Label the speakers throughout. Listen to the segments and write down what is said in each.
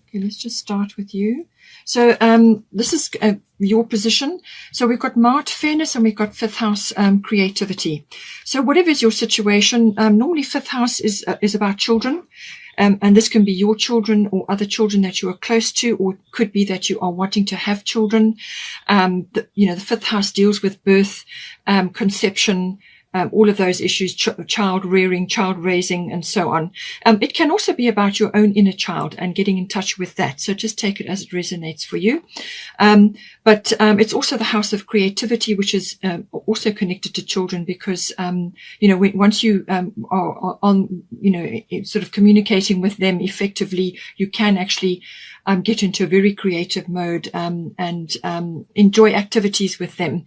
Speaker 1: Okay, let's just start with you. So this is your position. So we've got Mart, fairness, and we've got fifth house, creativity. So whatever is your situation, normally fifth house is about children. And this can be your children or other children that you are close to, or it could be that you are wanting to have children. The fifth house deals with birth, conception, all of those issues, child rearing, child raising, and so on. It can also be about your own inner child and getting in touch with that. So just take it as it resonates for you. But it's also the house of creativity, which is also connected to children, because, once you are on, sort of communicating with them effectively, you can actually get into a very creative mode and enjoy activities with them.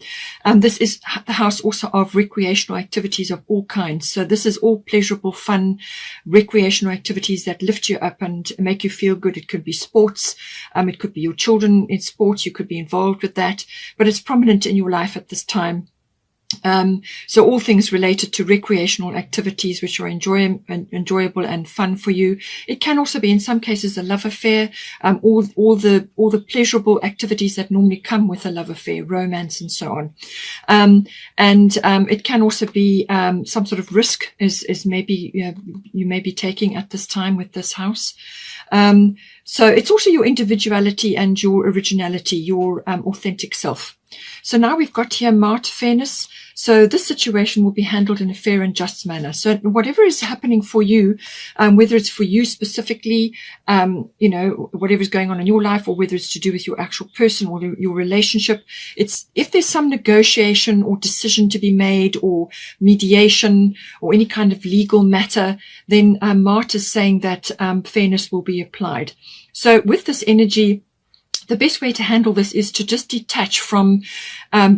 Speaker 1: This is the house also of recreational activities of all kinds. So this is all pleasurable, fun, recreational activities that lift you up and make you feel good. It could be sports. It could be your children in sports. You could be involved with that, but it's prominent in your life at this time. So all things related to recreational activities, which are enjoyable and fun for you. It can also be, in some cases, a love affair, all the pleasurable activities that normally come with a love affair, romance, and so on. It can also be some sort of risk, is maybe you may be taking at this time with this house. So it's also your individuality and your originality, your authentic self. So now we've got here Mart, fairness. So this situation will be handled in a fair and just manner. So whatever is happening for you, whether it's for you specifically, whatever is going on in your life, or whether it's to do with your actual person or your relationship, if there's some negotiation or decision to be made, or mediation, or any kind of legal matter, then Mart is saying that fairness will be applied. So with this energy, the best way to handle this is to just detach from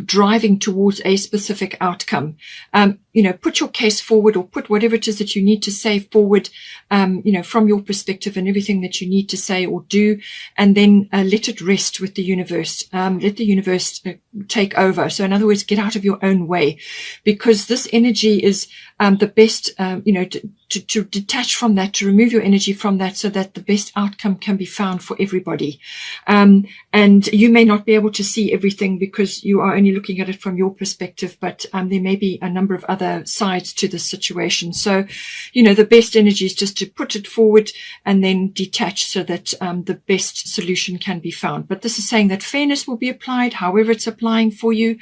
Speaker 1: driving towards a specific outcome. Put your case forward, or put whatever it is that you need to say forward, from your perspective, and everything that you need to say or do, and then let it rest with the universe. Let the universe take over. So in other words, get out of your own way, because this energy is the best, to detach from that, to remove your energy from that, so that the best outcome can be found for everybody. And you may not be able to see everything because you are only looking at it from your perspective, but there may be a number of other sides to this situation. So, the best energy is just to put it forward and then detach, so that the best solution can be found. But this is saying that fairness will be applied, however it's applying for you.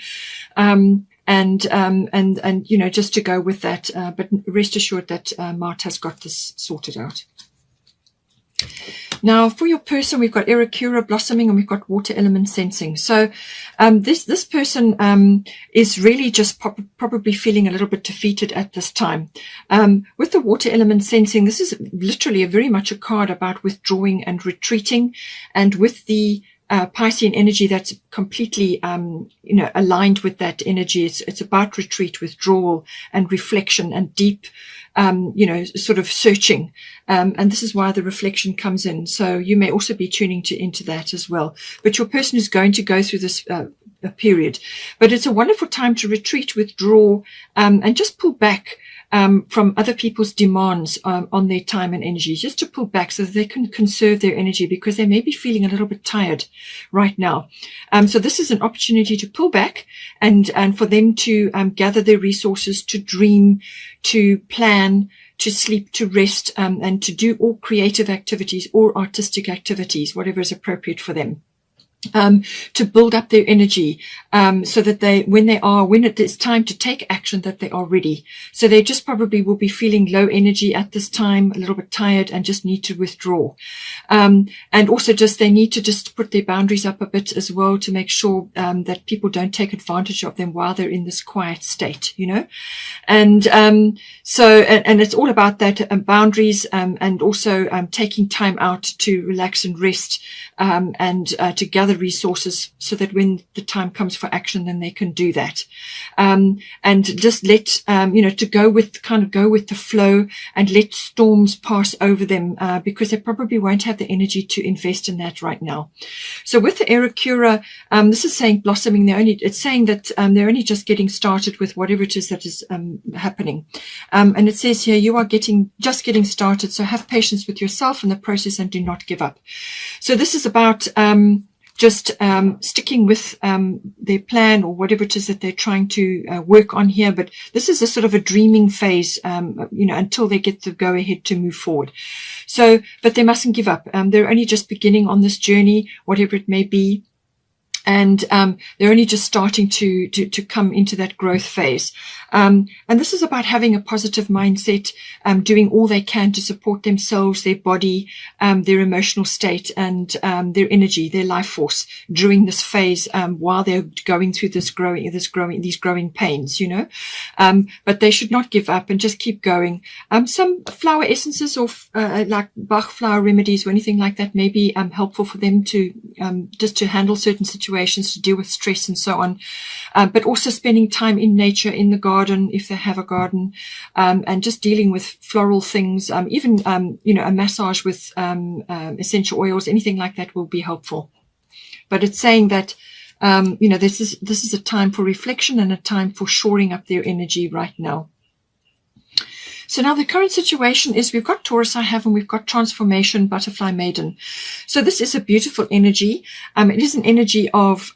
Speaker 1: Just to go with that. But rest assured that Mart has got this sorted out. Now, for your person, we've got Aquarius blossoming, and we've got water element sensing. So this person is really just probably feeling a little bit defeated at this time. With the water element sensing, this is literally very much a card about withdrawing and retreating. And with the Piscean energy, that's completely, aligned with that energy. It's about retreat, withdrawal, and reflection, and deep, sort of searching. And this is why the reflection comes in. So you may also be tuning into that as well. But your person is going to go through this period. But it's a wonderful time to retreat, withdraw, and just pull back from other people's demands on their time and energy, just to pull back so that they can conserve their energy, because they may be feeling a little bit tired right now. So this is an opportunity to pull back and for them to gather their resources, to dream, to plan, to sleep, to rest, and to do all creative activities or artistic activities, whatever is appropriate for them. To build up their energy, so that when it is time to take action, that they are ready. So they just probably will be feeling low energy at this time, a little bit tired, and just need to withdraw. And also they need to just put their boundaries up a bit as well, to make sure, that people don't take advantage of them while they're in this quiet state, And, and it's all about that, boundaries, and also, taking time out to relax and rest, and to gather resources, so that when the time comes for action, then they can do that. And just let, to go with the flow, and let storms pass over them, because they probably won't have the energy to invest in that right now. So with the Aquarius, this is saying blossoming. It's saying that they're only just getting started with whatever it is that is happening. And it says here, you are just getting started. So have patience with yourself in the process and do not give up. So this is about just sticking with their plan or whatever it is that they're trying to work on here. But this is a sort of a dreaming phase, until they get the go ahead to move forward. So, but they mustn't give up. They're only just beginning on this journey, whatever it may be. And they're only just starting to come into that growth phase. And this is about having a positive mindset, doing all they can to support themselves, their body, their emotional state, and their energy, their life force during this phase, while they're going through these growing pains, but they should not give up and just keep going. Some flower essences or like Bach flower remedies or anything like that may be helpful for them to just to handle certain situations, to deal with stress and so on, but also spending time in nature, in the garden if they have a garden, and just dealing with floral things, even a massage with essential oils, anything like that will be helpful. But it's saying that this is a time for reflection and a time for shoring up their energy right now. So now the current situation is we've got Taurus I have, and we've got Transformation, Butterfly Maiden. So this is a beautiful energy. It is an energy of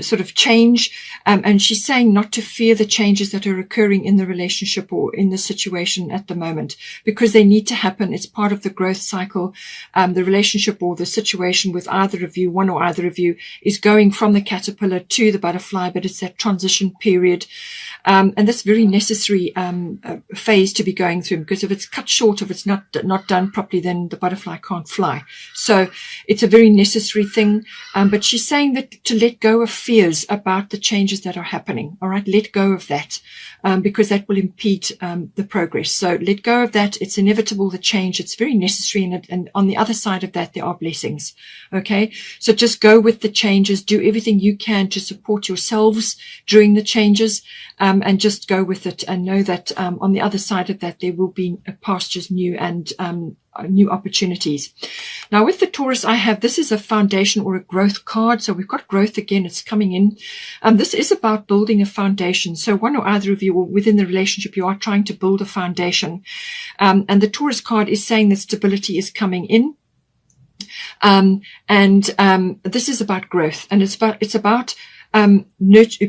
Speaker 1: sort of change. And she's saying not to fear the changes that are occurring in the relationship or in the situation at the moment, because they need to happen. It's part of the growth cycle. The relationship or the situation with either of you, one or either of you, is going from the caterpillar to the butterfly, but it's that transition period. And that's very necessary phase to be going through, because if it's cut short, if it's not done properly, then the butterfly can't fly. So it's a very necessary thing. But she's saying that to let go of fears about the changes that are happening. All right, let go of that, because that will impede the progress. So let go of that. It's inevitable, the change. It's very necessary, and on the other side of that, there are blessings. Okay, so just go with the changes. Do everything you can to support yourselves during the changes. And just go with it, and know that on the other side of that, there will be pastures new and new opportunities. Now, with the Taurus I have, this is a foundation or a growth card. So we've got growth again. It's coming in. This is about building a foundation. So one or other of you, or within the relationship, you are trying to build a foundation. And the Taurus card is saying that stability is coming in. This is about growth, and it's about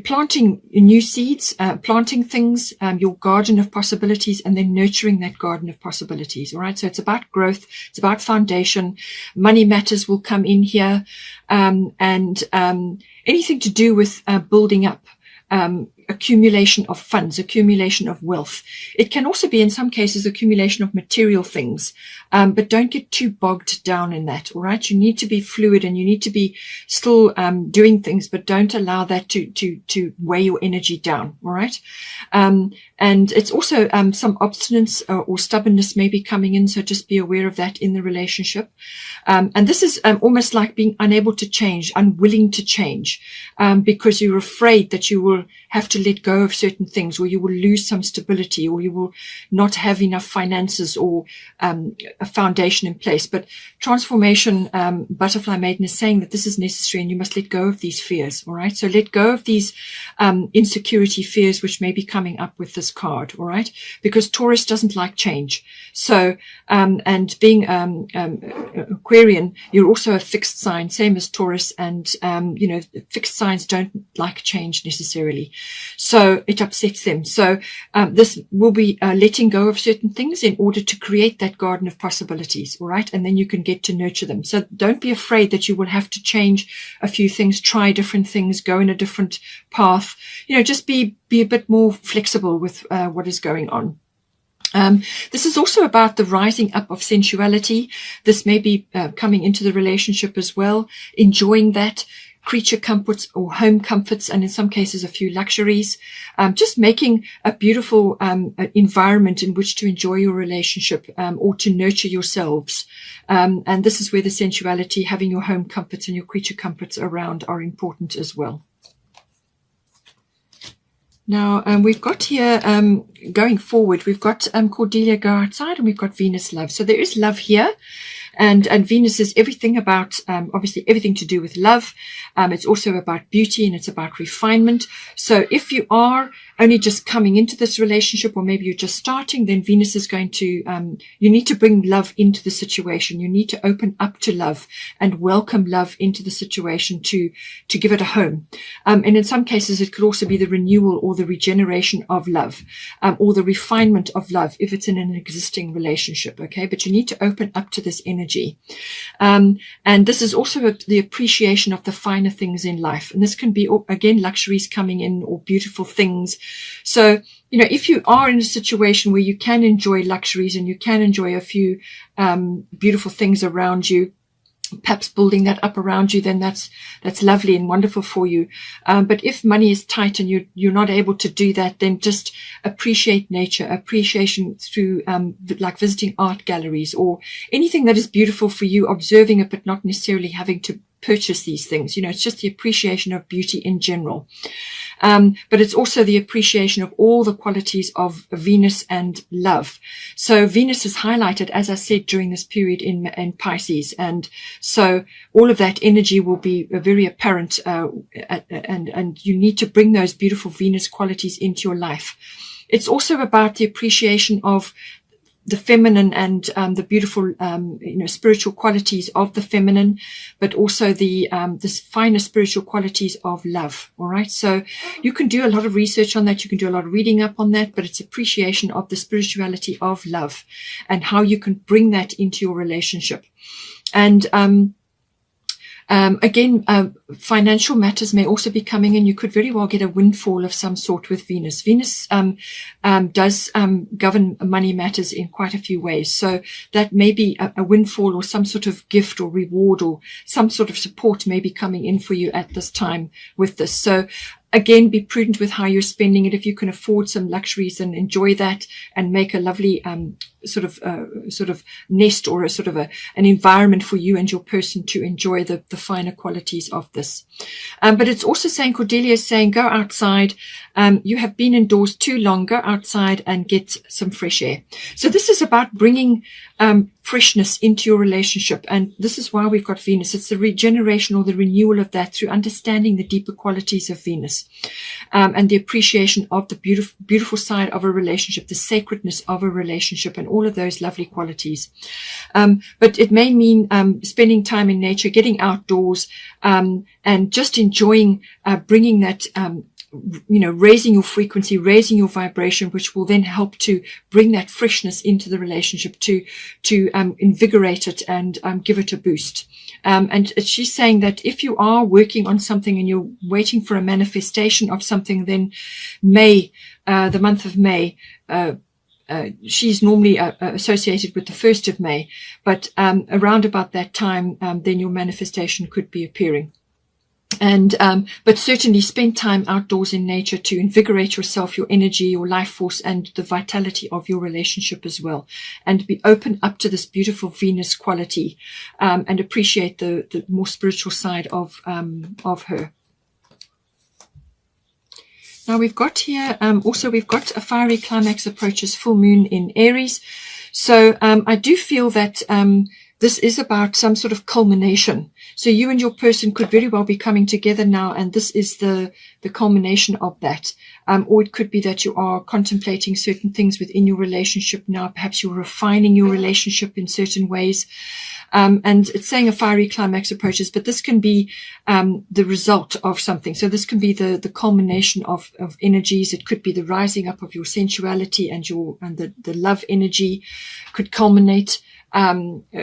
Speaker 1: planting new seeds, planting things, your garden of possibilities, and then nurturing that garden of possibilities. All right. So it's about growth. It's about foundation. Money matters will come in here. And anything to do with building up, accumulation of funds, accumulation of wealth. It can also be, in some cases, accumulation of material things, but don't get too bogged down in that. All right, you need to be fluid, and you need to be still doing things, but don't allow that to weigh your energy down. All right, and it's also some obstinance or stubbornness may be coming in, so just be aware of that in the relationship. And this is almost like being unable to change, unwilling to change, because you're afraid that you will have to let go of certain things, or you will lose some stability, or you will not have enough finances or a foundation in place. But Transformation, Butterfly Maiden, is saying that this is necessary, and you must let go of these fears. All right, so let go of these insecurity fears which may be coming up with this card. All right, because Taurus doesn't like change. So and being Aquarian, you're also a fixed sign, same as Taurus, and fixed signs don't like change necessarily. So it upsets them. So this will be letting go of certain things in order to create that garden of possibilities. All right. And then you can get to nurture them. So don't be afraid that you will have to change a few things, try different things, go in a different path. Just be a bit more flexible with what is going on. This is also about the rising up of sensuality. This may be coming into the relationship as well, enjoying that. Creature comforts or home comforts, and in some cases a few luxuries, just making a beautiful environment in which to enjoy your relationship, or to nurture yourselves. And this is where the sensuality, having your home comforts and your creature comforts around, are important as well. Now, we've got here, going forward, we've got Cordelia go outside, and we've got Venus love. So there is love here. And Venus is everything about, obviously everything to do with love. It's also about beauty, and it's about refinement. So if you are only just coming into this relationship, or maybe you're just starting, then Venus is going to, you need to bring love into the situation. You need to open up to love and welcome love into the situation to give it a home. And in some cases, it could also be the renewal or the regeneration of love, or the refinement of love if it's in an existing relationship. Okay. But you need to open up to this energy. And this is also the appreciation of the finer things in life. And this can be, again, luxuries coming in or beautiful things. So, you know, if you are in a situation where you can enjoy luxuries and you can enjoy a few beautiful things around you, perhaps building that up around you, then that's lovely and wonderful for you. But if money is tight and you're not able to do that, then just appreciate nature, appreciation through like visiting art galleries or anything that is beautiful for you, observing it, but not necessarily having to purchase these things. You know, it's just the appreciation of beauty in general. But it's also the appreciation of all the qualities of Venus and love. So Venus is highlighted, as I said, during this period in Pisces. And so all of that energy will be very apparent, and you need to bring those beautiful Venus qualities into your life. It's also about the appreciation of the feminine and the beautiful, you know, spiritual qualities of the feminine, but also the finer spiritual qualities of love. All right. So you can do a lot of research on that. You can do a lot of reading up on that, but it's appreciation of the spirituality of love and how you can bring that into your relationship. And, again, financial matters may also be coming in. You could very well get a windfall of some sort with Venus. Venus does govern money matters in quite a few ways. So that may be a windfall or some sort of gift or reward or some sort of support may be coming in for you at this time with this. So again, be prudent with how you're spending it. If you can afford some luxuries, and enjoy that and make a lovely sort of nest or a sort of an environment for you and your person to enjoy the finer qualities of this. But it's also saying, Cordelia is saying, go outside. You have been indoors too long. Go outside and get some fresh air. So this is about bringing freshness into your relationship. And this is why we've got Venus. It's the regeneration or the renewal of that through understanding the deeper qualities of Venus, and the appreciation of the beautiful side of a relationship, the sacredness of a relationship, and all of those lovely qualities. But it may mean spending time in nature, getting outdoors, and just enjoying bringing that you know, raising your frequency, raising your vibration, which will then help to bring that freshness into the relationship, to invigorate it and give it a boost. And she's saying that if you are working on something and you're waiting for a manifestation of something, then May, the month of May, she's normally associated with the 1st of May, but around about that time, then your manifestation could be appearing. And, but certainly spend time outdoors in nature to invigorate yourself, your energy, your life force, and the vitality of your relationship as well. And be open up to this beautiful Venus quality, and appreciate the more spiritual side of her. Now we've got here, also we've got a fiery climax approaches full moon in Aries. So, I do feel that, this is about some sort of culmination. So you and your person could very well be coming together now, and this is the culmination of that. Or it could be that you are contemplating certain things within your relationship now. Perhaps you're refining your relationship in certain ways. And it's saying a fiery climax approaches, but this can be the result of something. So this can be the culmination of energies. It could be the rising up of your sensuality, and the love energy could culminate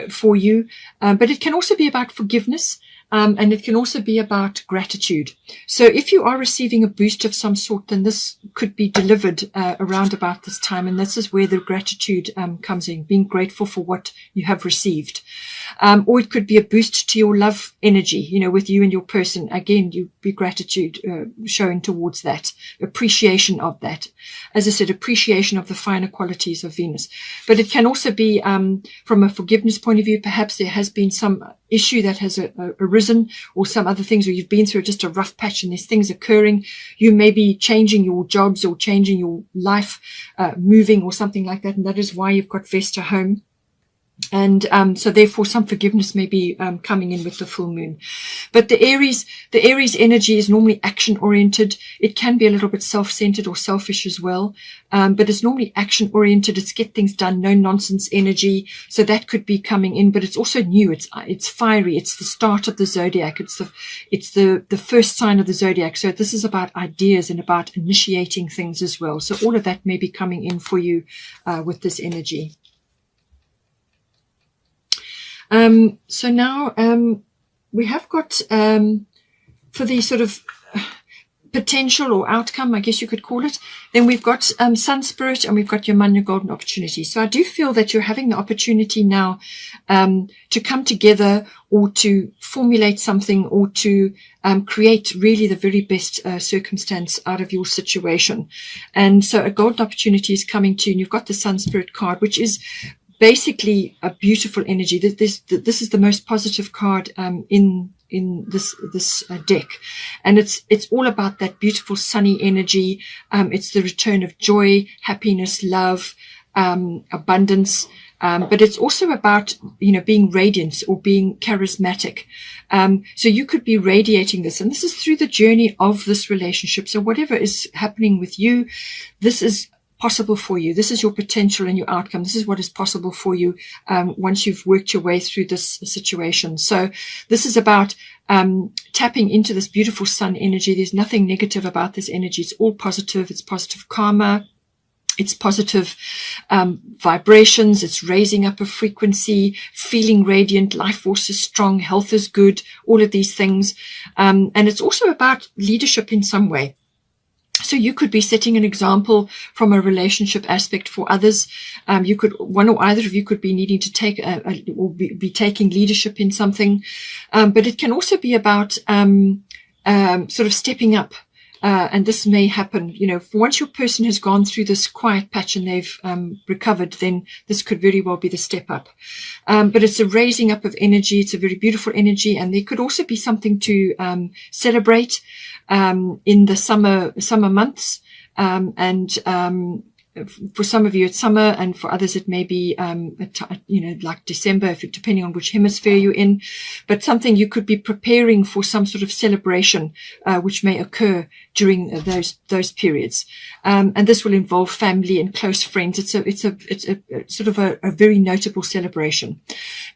Speaker 1: for you. But it can also be about forgiveness. And it can also be about gratitude. So if you are receiving a boost of some sort, then this could be delivered around about this time. And this is where the gratitude comes in, being grateful for what you have received. Or it could be a boost to your love energy, you know, with you and your person. Again, you be gratitude showing towards that, appreciation of that. As I said, appreciation of the finer qualities of Venus. But it can also be from a forgiveness point of view. Perhaps there has been some issue that has arisen, or some other things, or you've been through just a rough patch and there's things occurring. You may be changing your jobs or changing your life, moving or something like that. And that is why you've got Vesta home. And so therefore some forgiveness may be coming in with the full moon. But the Aries energy is normally action oriented. It can be a little bit self-centered or selfish as well. But it's normally action oriented. It's get things done, no nonsense energy. So that could be coming in, but it's also new. It's fiery. It's the start of the zodiac. It's the first sign of the zodiac. So this is about ideas and about initiating things as well. So all of that may be coming in for you with this energy. So now we have got for the sort of potential or outcome, I guess you could call it, then we've got Sun Spirit and we've got your Manya Golden Opportunity. So I do feel that you're having the opportunity now to come together or to formulate something or to create really the very best circumstance out of your situation. And so a golden opportunity is coming to you, and you've got the Sun Spirit card, which is basically a beautiful energy. This is the most positive card in this deck, and it's all about that beautiful sunny energy. It's the return of joy, happiness, love, abundance, but it's also about being radiant or being charismatic. So you could be radiating this, and this is through the journey of this relationship. So whatever is happening with you, this is possible for you. This is your potential and your outcome. This is what is possible for you once you've worked your way through this situation. So this is about tapping into this beautiful sun energy. There's nothing negative about this energy. It's all positive. It's positive karma. It's positive vibrations. It's raising up a frequency, feeling radiant. Life force is strong. Health is good. All of these things. And it's also about leadership in some way. So you could be setting an example from a relationship aspect for others. One or either of you could be needing to take or be taking leadership in something. But it can also be about sort of stepping up. And this may happen, once your person has gone through this quiet patch and they've recovered, then this could very well be the step up. But it's a raising up of energy. It's a very beautiful energy. And there could also be something to celebrate in the summer months. For some of you it's summer, and for others it may be like December, depending on which hemisphere you're in. But something you could be preparing for, some sort of celebration which may occur during those periods, and this will involve family and close friends. It's a sort of a very notable celebration.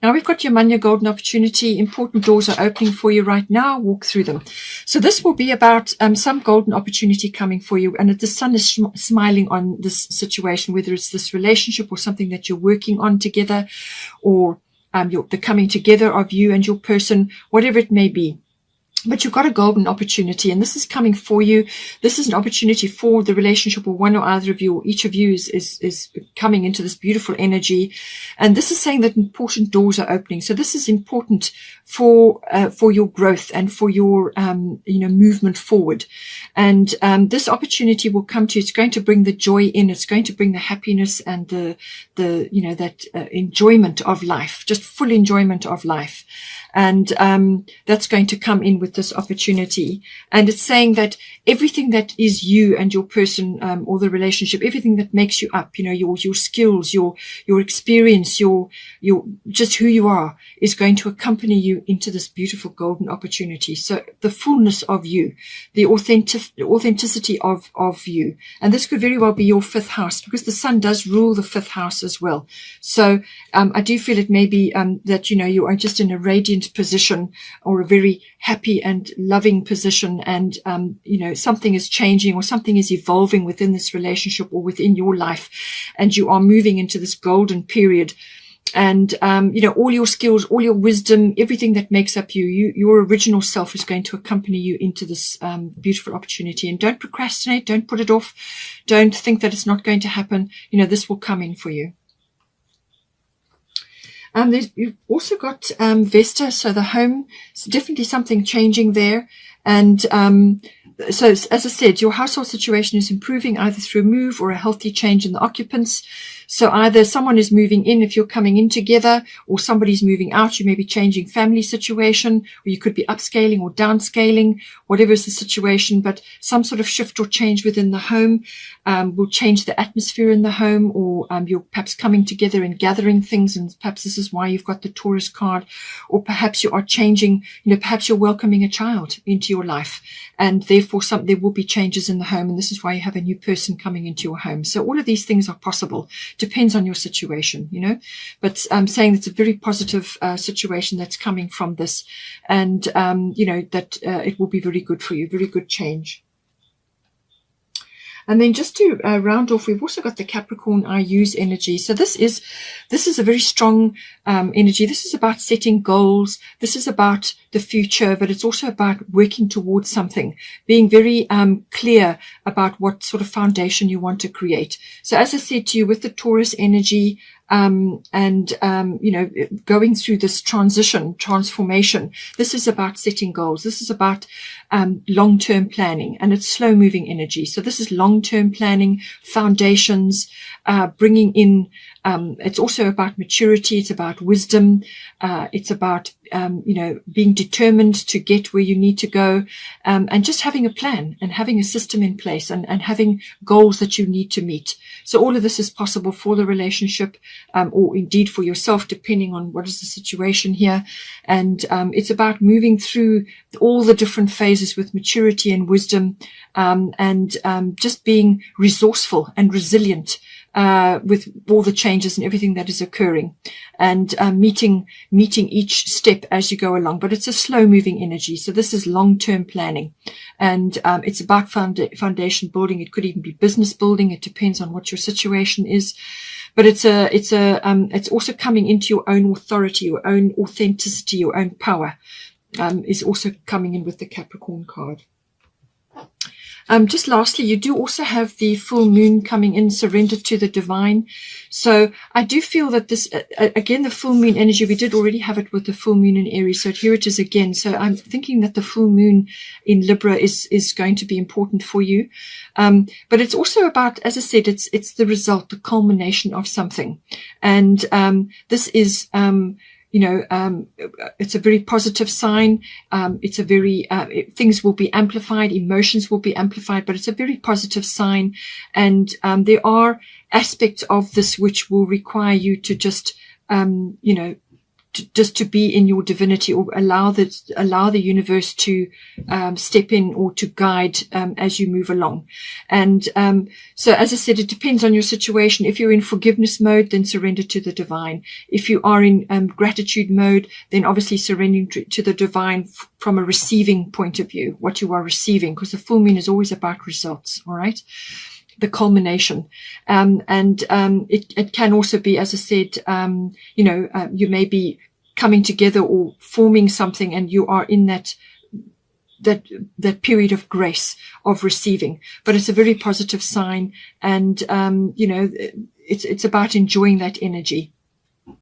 Speaker 1: Now we've got your Manya Golden Opportunity. Important doors are opening for you right now. Walk through them. So this will be about some golden opportunity coming for you, and the sun is smiling on this situation, whether it's this relationship or something that you're working on together, or the coming together of you and your person, whatever it may be. But you've got a golden opportunity, and this is coming for you. This is an opportunity for the relationship, or one or either of you, or each of you is coming into this beautiful energy. And this is saying that important doors are opening. So this is important for your growth and for your, movement forward. And this opportunity will come to you. It's going to bring the joy in. It's going to bring the happiness and that enjoyment of life, just full enjoyment of life. And that's going to come in with this opportunity. And it's saying that everything that is you and your person, or the relationship, everything that makes you up, your skills, your experience, your just who you are, is going to accompany you into this beautiful golden opportunity. So the fullness of you, the authenticity of you. And this could very well be your fifth house, because the sun does rule the fifth house as well. So I do feel it may be that you are just in a radiant position, or a very happy and loving position, and something is changing or something is evolving within this relationship or within your life, and you are moving into this golden period. And all your skills, all your wisdom, everything that makes up your original self is going to accompany you into this beautiful opportunity. And don't procrastinate, don't put it off, don't think that it's not going to happen. This will come in for you. You've also got Vesta, so the home. It's definitely something changing there. And so, as I said, your household situation is improving either through a move or a healthy change in the occupants. So either someone is moving in if you're coming in together, or somebody's moving out. You may be changing family situation, or you could be upscaling or downscaling, whatever is the situation. But some sort of shift or change within the home will change the atmosphere in the home, or you're perhaps coming together and gathering things, and perhaps this is why you've got the Taurus card. Or perhaps you are changing, perhaps you're welcoming a child into your life, and therefore there will be changes in the home, and this is why you have a new person coming into your home. So all of these things are possible. Depends on your situation, but I'm saying it's a very positive situation that's coming from this, and that it will be very good for you, very good change. And then just to round off, we've also got the Capricorn I use energy. So this is a very strong energy. This is about setting goals. This is about the future, but it's also about working towards something, being very clear about what sort of foundation you want to create. So as I said to you, with the Taurus energy, going through this transformation, this is about setting goals. This is about long-term planning, and it's slow-moving energy. So this is long-term planning, foundations, bringing in. It's also about maturity. It's about wisdom. It's about being determined to get where you need to go, and just having a plan and having a system in place, and having goals that you need to meet. So all of this is possible for the relationship, or indeed for yourself, depending on what is the situation here. And it's about moving through all the different phases with maturity and wisdom, and just being resourceful and resilient with all the changes and everything that is occurring, and meeting each step as you go along. But it's a slow moving energy. So this is long-term planning, and it's about foundation building. It could even be business building. It depends on what your situation is. But it's also coming into your own authority, your own authenticity, your own power, is also coming in with the Capricorn card. Just lastly, you do also have the full moon coming in, surrender to the divine. So I do feel that this, again, the full moon energy, we did already have it with the full moon in Aries. So here it is again. So I'm thinking that the full moon in Libra is going to be important for you. But it's also about, as I said, it's the result, the culmination of something. And this is, it's a very positive sign. It's a very, things will be amplified, emotions will be amplified, but it's a very positive sign. And there are aspects of this which will require you to just, just to be in your divinity, or allow the universe to step in or to guide as you move along. And so as I said, it depends on your situation. If you're in forgiveness mode, then surrender to the divine. If you are in gratitude mode, then obviously surrendering to the divine from a receiving point of view, what you are receiving, because the full moon is always about results. All right. The culmination. It can also be, as I said, you may be coming together or forming something, and you are in that period of grace of receiving. But it's a very positive sign, and it's about enjoying that energy.